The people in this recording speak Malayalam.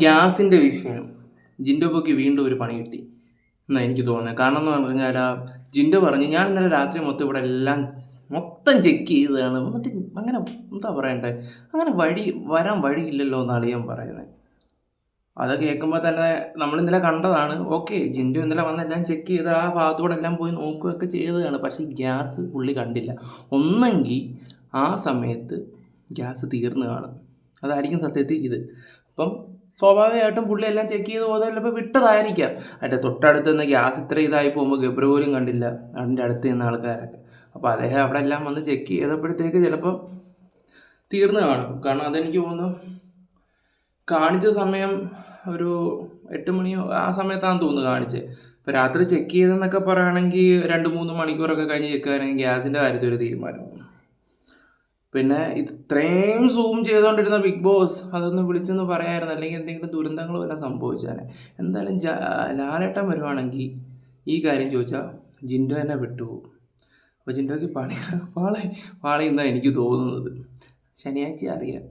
ഗ്യാസിൻ്റെ വിഷയം ജിൻഡോയ്ക്ക് വീണ്ടും ഒരു പണി കിട്ടി എന്നാണ് എനിക്ക് തോന്നുന്നത്. കാരണം എന്ന് പറഞ്ഞു കഴിഞ്ഞാൽ ജിൻഡോ പറഞ്ഞു, ഞാൻ ഇന്നലെ രാത്രി മൊത്തം ഇവിടെ എല്ലാം മൊത്തം ചെക്ക് ചെയ്തതാണ്, എന്നിട്ട് അങ്ങനെ എന്താ പറയണ്ടേ, അങ്ങനെ വരാൻ വഴിയില്ലല്ലോ എന്നാണ് ഞാൻ പറയുന്നത്. അത് കേൾക്കുമ്പോൾ തന്നെ നമ്മൾ ഇന്നലെ കണ്ടതാണ്. ഓക്കെ, ജിൻഡോ ഇന്നലെ വന്നെല്ലാം ചെക്ക് ചെയ്ത് ആ ഭാഗത്തൂടെ എല്ലാം പോയി നോക്കുകയൊക്കെ ചെയ്തതാണ്. പക്ഷേ ഗ്യാസ് പുള്ളി കണ്ടില്ല. ഒന്നെങ്കിൽ ആ സമയത്ത് ഗ്യാസ് തീർന്നു കാണും, അതായിരിക്കും സത്യത്തിൽ ഇത്. അപ്പം സ്വാഭാവികമായിട്ടും പുള്ളി എല്ലാം ചെക്ക് ചെയ്ത് പോകുന്നത് ചിലപ്പോൾ വിട്ടതായിരിക്കാം. അതിൻ്റെ തൊട്ടടുത്ത് നിന്ന് ഗ്യാസ് ഇത്ര ഇതായി പോകുമ്പോൾ ഗബ്രു പോലും കണ്ടില്ല, അതിൻ്റെ അടുത്ത് നിന്ന ആൾക്കാരൊക്കെ. അപ്പോൾ അദ്ദേഹം അവിടെ എല്ലാം വന്ന് ചെക്ക് ചെയ്തപ്പോഴത്തേക്ക് ചിലപ്പം തീർന്നു കാണും. കാരണം അതെനിക്ക് തോന്നുന്നു കാണിച്ച സമയം ഒരു 8 മണിയോ ആ സമയത്താണെന്ന് തോന്നുന്നു കാണിച്ചത്. ഇപ്പോൾ രാത്രി ചെക്ക് ചെയ്തെന്നൊക്കെ പറയുകയാണെങ്കിൽ 2-3 മണിക്കൂറൊക്കെ കഴിഞ്ഞ് ചെക്ക് ചെയ്യുകയാണെങ്കിൽ ഗ്യാസിൻ്റെ കാര്യത്തിൽ ഒരു തീരുമാനമാകും. പിന്നെ ഇത്രയും സൂം ചെയ്തുകൊണ്ടിരുന്ന ബിഗ് ബോസ് അതൊന്ന് വിളിച്ചെന്ന് പറയാമായിരുന്നു, അല്ലെങ്കിൽ എന്തെങ്കിലും ദുരന്തങ്ങൾ വല്ല സംഭവിച്ചാനെ. എന്തായാലും ലാലേട്ടൻ വരുവാണെങ്കിൽ ഈ കാര്യം ചോദിച്ചാൽ ജിൻഡോ തന്നെ വിട്ടുപോകും. അപ്പോൾ ജിൻഡോയ്ക്ക് പാളി എന്നാണ് എനിക്ക് തോന്നുന്നത്. ശനിയാഴ്ച അറിയാം.